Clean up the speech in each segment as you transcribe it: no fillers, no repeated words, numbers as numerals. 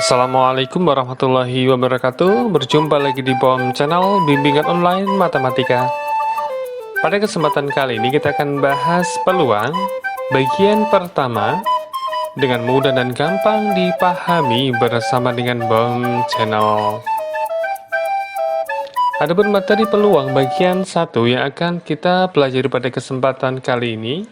Assalamualaikum warahmatullahi wabarakatuh. Berjumpa lagi di POM Channel Bimbingan Online Matematika. Pada kesempatan kali ini kita akan bahas peluang bagian pertama dengan mudah dan gampang dipahami bersama dengan POM Channel. Adapun materi peluang bagian 1 yang akan kita pelajari pada kesempatan kali ini,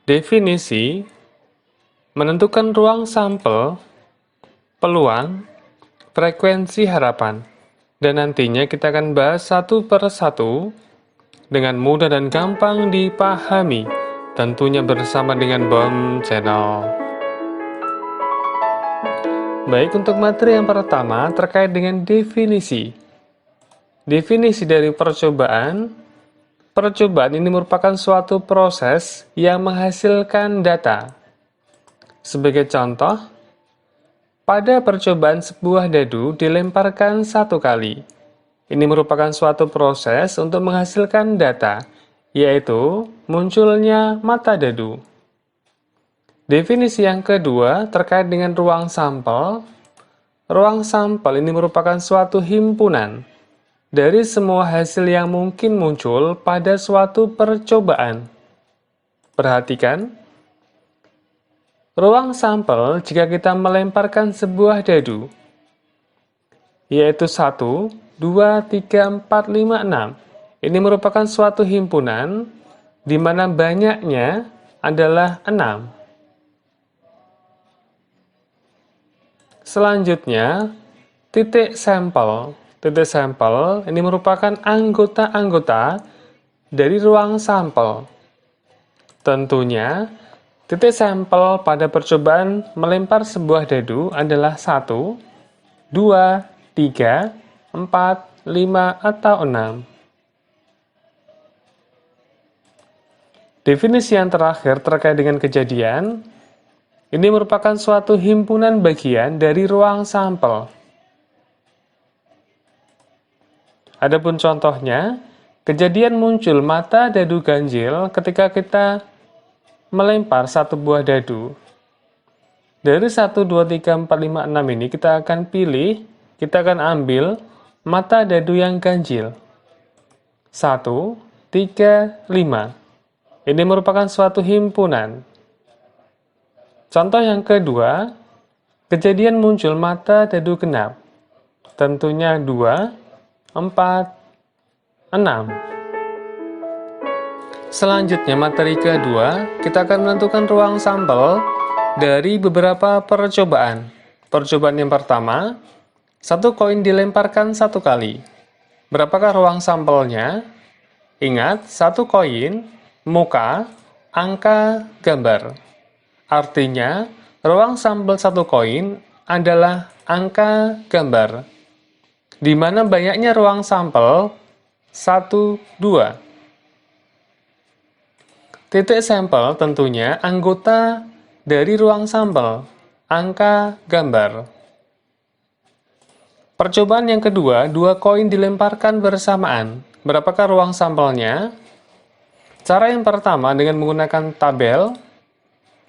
definisi, menentukan ruang sampel, peluang, frekuensi harapan, dan nantinya kita akan bahas satu per satu dengan mudah dan gampang dipahami, tentunya bersama dengan POM Channel. Baik, untuk materi yang pertama terkait dengan definisi. Definisi dari percobaan. Percobaan ini merupakan suatu proses yang menghasilkan data. Sebagai contoh, pada percobaan sebuah dadu dilemparkan satu kali. Ini merupakan suatu proses untuk menghasilkan data, yaitu munculnya mata dadu. Definisi yang kedua terkait dengan ruang sampel. Ruang sampel ini merupakan suatu himpunan dari semua hasil yang mungkin muncul pada suatu percobaan. Perhatikan, ruang sampel jika kita melemparkan sebuah dadu, yaitu 1, 2, 3, 4, 5, 6. Ini merupakan suatu himpunan di mana banyaknya adalah 6. Selanjutnya, titik sampel. Titik sampel ini merupakan anggota-anggota dari ruang sampel. Tentunya, titik sampel pada percobaan melempar sebuah dadu adalah 1, 2, 3, 4, 5, atau 6. Definisi yang terakhir terkait dengan kejadian, ini merupakan suatu himpunan bagian dari ruang sampel. Adapun contohnya, kejadian muncul mata dadu ganjil ketika kita melempar satu buah dadu. Dari 1, 2, 3, 4, 5, 6 ini kita akan pilih, kita akan ambil mata dadu yang ganjil. 1, 3, 5. Ini merupakan suatu himpunan. Contoh yang kedua, kejadian muncul mata dadu genap. Tentunya 2, 4, 6. Selanjutnya materi kedua, kita akan menentukan ruang sampel dari beberapa percobaan. Percobaan yang pertama, satu koin dilemparkan satu kali. Berapakah ruang sampelnya? Ingat, satu koin, muka, angka, gambar. Artinya, ruang sampel satu koin adalah angka, gambar. Di mana banyaknya ruang sampel 1, 2. Titik sampel tentunya anggota dari ruang sampel, angka, gambar. Percobaan yang kedua, 2 koin dilemparkan bersamaan. Berapakah ruang sampelnya? Cara yang pertama dengan menggunakan tabel,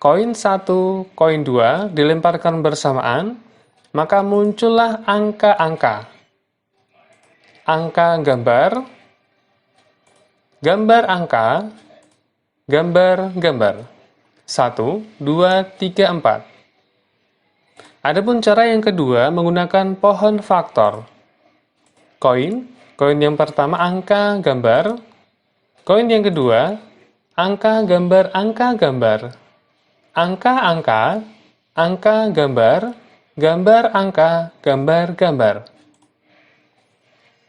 koin 1, koin 2 dilemparkan bersamaan, maka muncullah angka-angka. Angka gambar, gambar angka, gambar gambar. 1, 2, 3, 4. Adapun cara yang kedua menggunakan pohon faktor. Koin yang pertama angka gambar, koin yang kedua angka gambar angka gambar. Angka-angka, angka gambar, gambar angka, gambar gambar.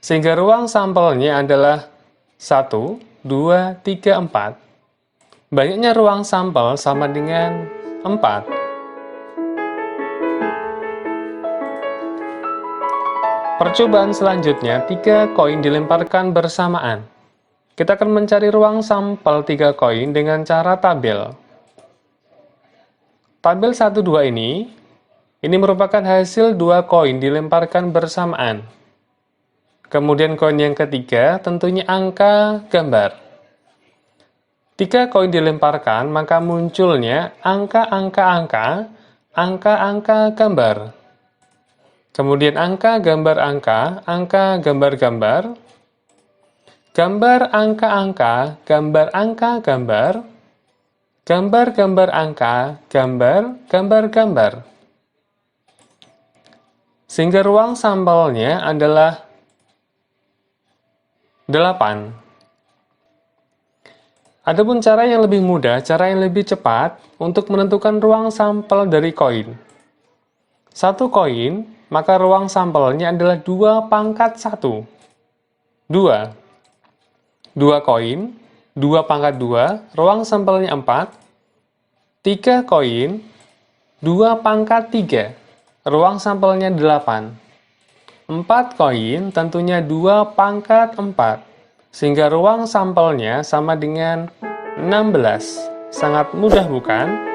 Sehingga ruang sampelnya adalah 1, 2, 3, 4. Banyaknya ruang sampel sama dengan 4. Percobaan selanjutnya, 3 koin dilemparkan bersamaan. Kita akan mencari ruang sampel 3 koin dengan cara tabel. Tabel 1, 2 ini merupakan hasil 2 koin dilemparkan bersamaan. Kemudian koin yang ketiga tentunya angka gambar. 3 koin dilemparkan, maka munculnya angka-angka-angka, angka-angka gambar. Kemudian angka, gambar angka, angka, gambar gambar, gambar angka angka, gambar angka gambar, gambar gambar angka, gambar gambar gambar. Sehingga ruang sampelnya adalah 8. Adapun cara yang lebih mudah, cara yang lebih cepat untuk menentukan ruang sampel dari koin. Satu koin, maka ruang sampelnya adalah 2 pangkat 1. 2. 2 koin, 2 pangkat 2, ruang sampelnya 4. 3 koin, 2 pangkat 3, ruang sampelnya 8. 4 koin, tentunya 2 pangkat 4, sehingga ruang sampelnya sama dengan 16. Sangat mudah bukan?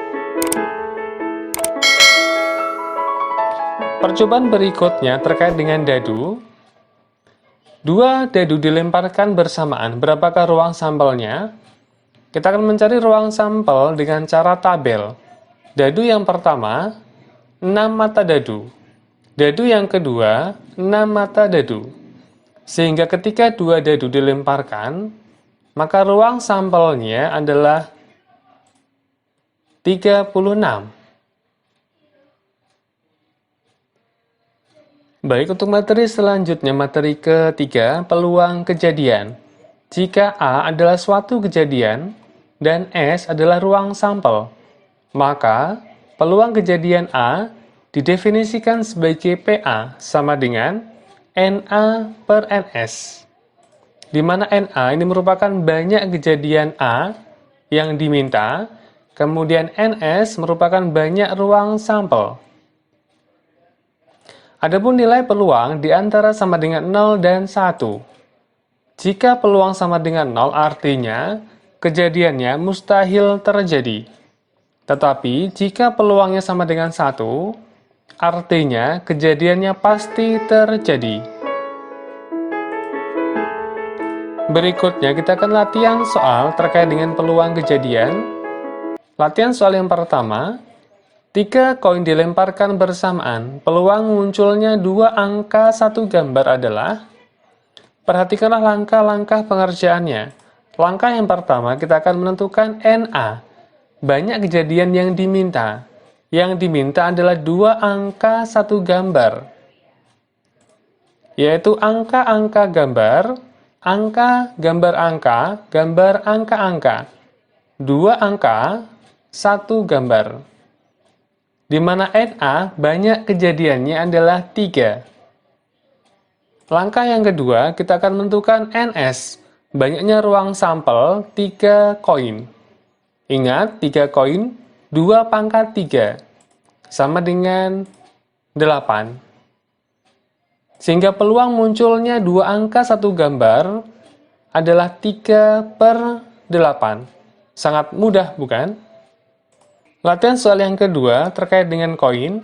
Percobaan berikutnya terkait dengan dadu. 2 dadu dilemparkan bersamaan. Berapakah ruang sampelnya? Kita akan mencari ruang sampel dengan cara tabel. Dadu yang pertama, 6 mata dadu. Dadu yang kedua, 6 mata dadu. Sehingga ketika 2 dadu dilemparkan, maka ruang sampelnya adalah 36. Baik, untuk materi selanjutnya, materi ketiga, peluang kejadian. Jika A adalah suatu kejadian dan S adalah ruang sampel, maka peluang kejadian A didefinisikan sebagai PA sama dengan NA per NS. Di mana NA ini merupakan banyak kejadian A yang diminta, kemudian NS merupakan banyak ruang sampel. Adapun nilai peluang di antara sama dengan 0 dan 1. Jika peluang sama dengan 0 artinya kejadiannya mustahil terjadi. Tetapi jika peluangnya sama dengan 1, artinya kejadiannya pasti terjadi. Berikutnya kita akan latihan soal terkait dengan peluang kejadian. Latihan soal yang pertama. 3 koin dilemparkan bersamaan, peluang munculnya 2 angka 1 gambar adalah, perhatikanlah langkah-langkah pengerjaannya. Langkah yang pertama, kita akan menentukan NA, banyak kejadian yang diminta. Yang diminta adalah 2 angka 1 gambar, yaitu angka-angka gambar, angka, gambar angka, gambar angka-angka. 2 angka, 1 gambar. Di mana NA banyak kejadiannya adalah 3. Langkah yang kedua, kita akan menentukan NS, banyaknya ruang sampel 3 koin. Ingat, 3 koin, 2 pangkat 3, sama dengan 8. Sehingga peluang munculnya 2 angka 1 gambar adalah 3 per 8. Sangat mudah, bukan? Latihan soal yang kedua terkait dengan koin.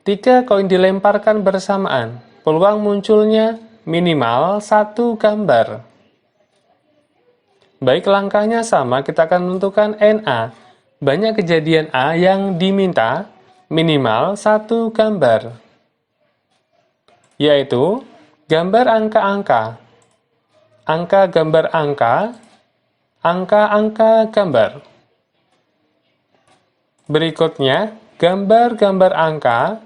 3 koin dilemparkan bersamaan. Peluang munculnya minimal 1 gambar. Baik, langkahnya sama, kita akan menentukan NA. Banyak kejadian A yang diminta minimal 1 gambar. Yaitu gambar angka-angka. Angka gambar angka. Angka-angka gambar. Berikutnya, gambar-gambar angka,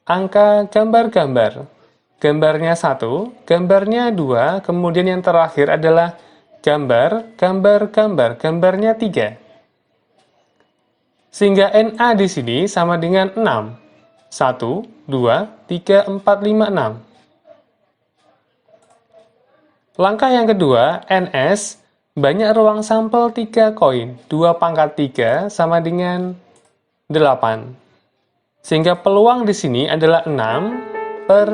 angka gambar-gambar. Gambarnya 1, gambarnya 2, kemudian yang terakhir adalah gambar, gambar-gambar, gambarnya 3. Sehingga NA di sini sama dengan 6. 1, 2, 3, 4, 5, 6. Langkah yang kedua, NS, banyak ruang sampel 3 koin, 2 pangkat 3 sama dengan 8. Sehingga peluang di sini adalah 6 per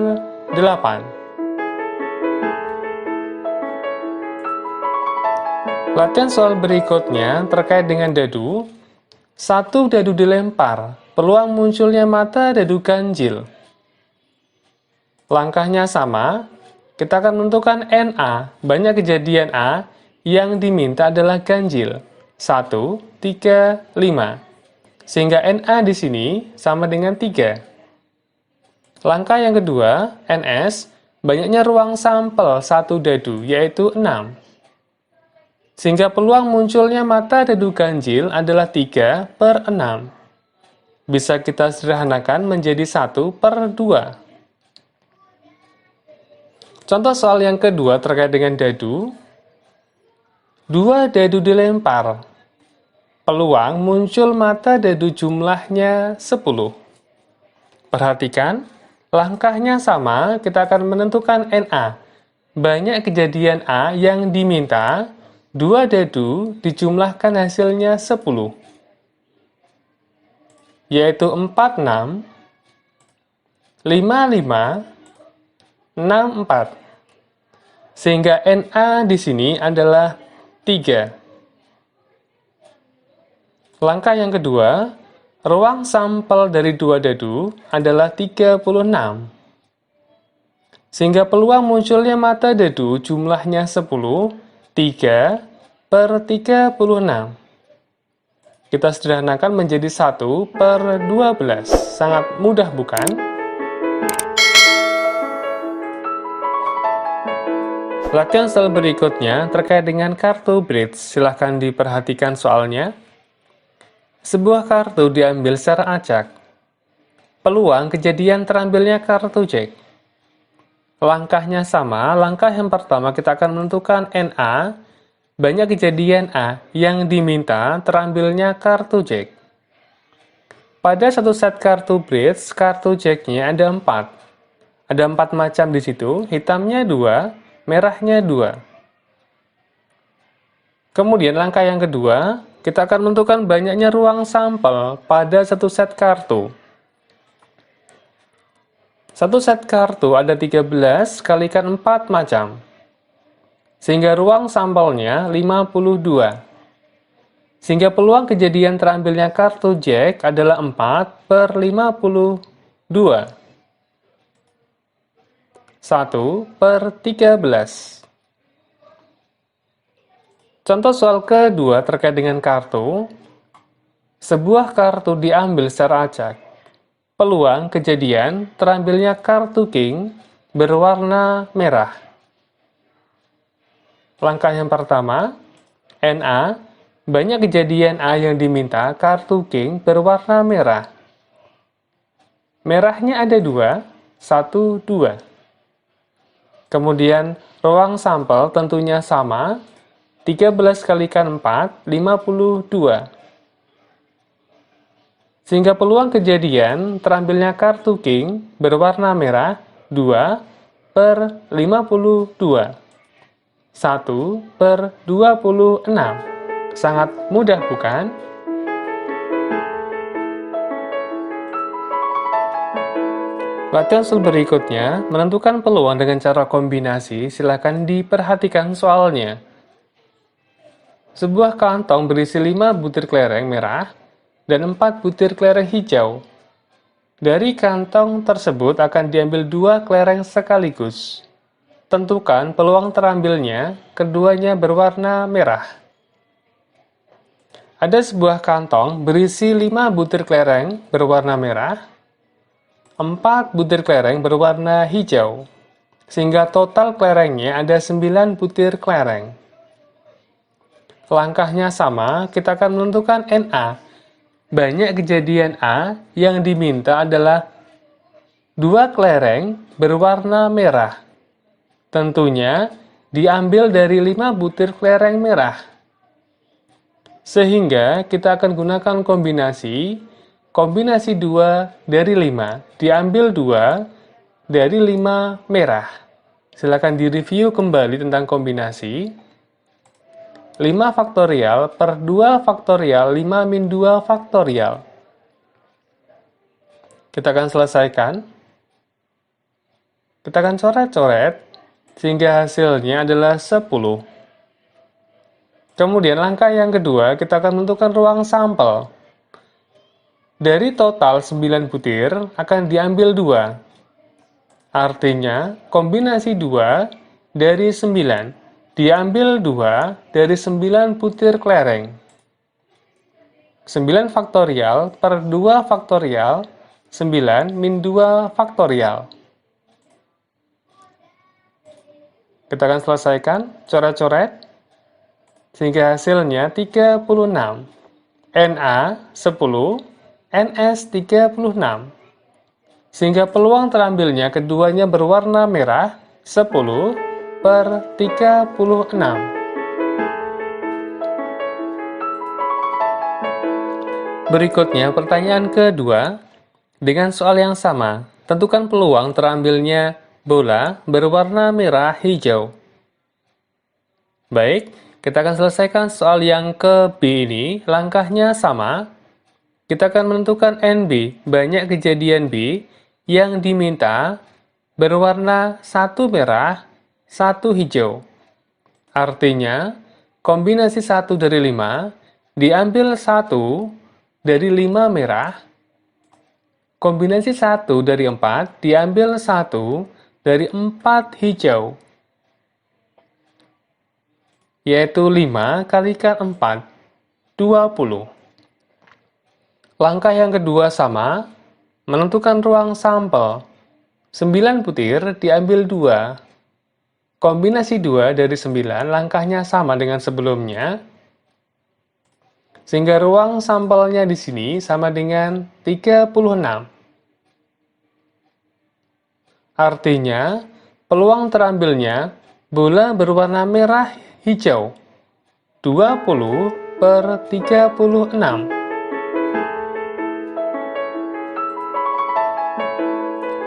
8. Latihan soal berikutnya terkait dengan dadu. 1 dadu dilempar, peluang munculnya mata dadu ganjil. Langkahnya sama, kita akan menentukan NA, banyak kejadian A yang diminta adalah ganjil. 1, 3, 5. Sehingga NA di sini sama dengan 3. Langkah yang kedua, NS, banyaknya ruang sampel satu dadu, yaitu 6. Sehingga peluang munculnya mata dadu ganjil adalah 3/6. Bisa kita sederhanakan menjadi 1/2. Contoh soal yang kedua terkait dengan dadu. 2 dadu dilempar. Peluang muncul mata dadu jumlahnya 10. Perhatikan, langkahnya sama, kita akan menentukan NA. Banyak kejadian A yang diminta, 2 dadu dijumlahkan hasilnya 10. Yaitu 46, 55, 64. Sehingga NA di sini adalah 3. Langkah yang kedua, ruang sampel dari 2 dadu adalah 36. Sehingga peluang munculnya mata dadu jumlahnya 10, 3/36. Kita sederhanakan menjadi 1/12. Sangat mudah bukan? Latihan soal berikutnya terkait dengan kartu bridge. Silahkan diperhatikan soalnya. Sebuah kartu diambil secara acak. Peluang kejadian terambilnya kartu jack. Langkahnya sama. Langkah yang pertama kita akan menentukan NA. Banyak kejadian A yang diminta terambilnya kartu jack. Pada satu set kartu bridge, kartu jacknya ada 4. Ada 4 macam di situ. Hitamnya 2, merahnya 2. Kemudian langkah yang kedua, kita akan menentukan banyaknya ruang sampel pada satu set kartu. Satu set kartu ada 13 kalikan 4 macam. Sehingga ruang sampelnya 52. Sehingga peluang kejadian terambilnya kartu jack adalah 4/52. 1/13. Contoh soal kedua terkait dengan kartu. Sebuah kartu diambil secara acak. Peluang kejadian terambilnya kartu king berwarna merah. Langkah yang pertama, NA, banyak kejadian A yang diminta kartu king berwarna merah. Merahnya ada 2, 1, 2. Kemudian ruang sampel tentunya sama, 13 kalikan 4, 52. Sehingga peluang kejadian terambilnya kartu king berwarna merah 2/52. 1/26. Sangat mudah bukan? Latihan soal berikutnya, menentukan peluang dengan cara kombinasi, silakan diperhatikan soalnya. Sebuah kantong berisi 5 butir kelereng merah dan 4 butir kelereng hijau. Dari kantong tersebut akan diambil 2 kelereng sekaligus. Tentukan peluang terambilnya, keduanya berwarna merah. Ada sebuah kantong berisi 5 butir kelereng berwarna merah, 4 butir kelereng berwarna hijau, sehingga total kelerengnya ada 9 butir kelereng. Langkahnya sama, kita akan menentukan NA. Banyak kejadian A yang diminta adalah 2 kelereng berwarna merah. Tentunya diambil dari 5 butir kelereng merah. Sehingga kita akan gunakan kombinasi 2 dari 5. Diambil 2 dari 5 merah. Silakan direview kembali tentang kombinasi. 5 faktorial per 2 faktorial 5 min 2 faktorial. Kita akan selesaikan. Kita akan coret-coret sehingga hasilnya adalah 10. Kemudian langkah yang kedua, kita akan menentukan ruang sampel. Dari total 9 butir akan diambil 2. Artinya kombinasi 2 dari 9. Diambil 2 dari 9 butir kelereng. 9 faktorial per 2 faktorial 9 min 2 faktorial. Kita akan selesaikan coret-coret sehingga hasilnya 36. Na 10, Ns 36. Sehingga peluang terambilnya keduanya berwarna merah 10/36. Berikutnya pertanyaan kedua dengan soal yang sama. Tentukan peluang terambilnya bola berwarna merah hijau. Baik, kita akan selesaikan soal yang ke B ini. Langkahnya sama. Kita akan menentukan NB, banyak kejadian B yang diminta berwarna 1 merah, 1 hijau. Artinya, kombinasi 1 dari 5 diambil 1 dari 5 merah, kombinasi 1 dari 4 diambil 1 dari 4 hijau, yaitu 5 kalikan 4, 20. Langkah yang kedua sama, menentukan ruang sampel. 9 butir diambil 2. Kombinasi 2 dari 9 langkahnya sama dengan sebelumnya, sehingga ruang sampelnya di sini sama dengan 36. Artinya, peluang terambilnya bola berwarna merah hijau 20/36.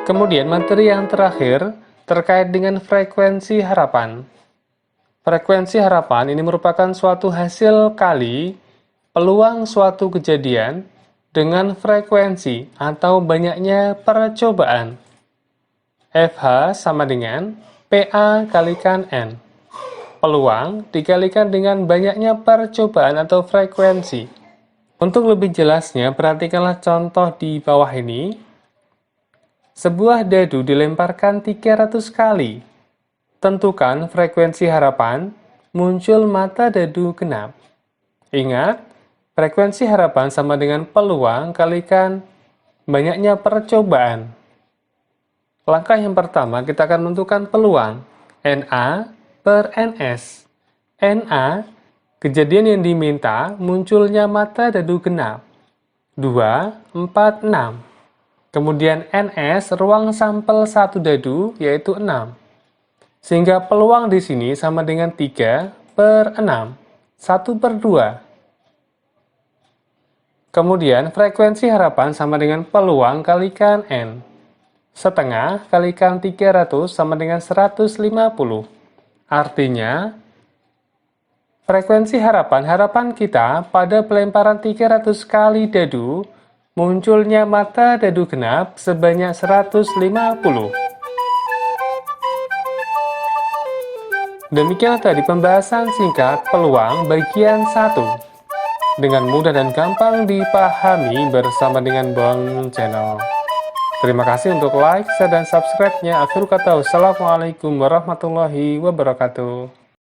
Kemudian materi yang terakhir terkait dengan frekuensi harapan. Frekuensi harapan ini merupakan suatu hasil kali peluang suatu kejadian dengan frekuensi atau banyaknya percobaan. FH sama dengan PA kalikan N. Peluang dikalikan dengan banyaknya percobaan atau frekuensi. Untuk lebih jelasnya, perhatikanlah contoh di bawah ini. Sebuah dadu dilemparkan 300 kali. Tentukan frekuensi harapan muncul mata dadu genap. Ingat, frekuensi harapan sama dengan peluang kalikan banyaknya percobaan. Langkah yang pertama, kita akan menentukan peluang Na/Ns. Na, kejadian yang diminta munculnya mata dadu genap 2, 4, 6. Kemudian Ns, ruang sampel 1 dadu, yaitu 6. Sehingga peluang di sini sama dengan 3/6, 1/2. Kemudian frekuensi harapan sama dengan peluang kalikan N. Setengah kalikan 300 sama dengan 150. Artinya, frekuensi harapan kita pada pelemparan 300 kali dadu, munculnya mata dadu genap sebanyak 150. Demikian tadi pembahasan singkat peluang bagian 1. Dengan mudah dan gampang dipahami bersama dengan Bang Channel. Terima kasih untuk like, share, dan subscribe-nya. Akhirul kata, wassalamualaikum warahmatullahi wabarakatuh.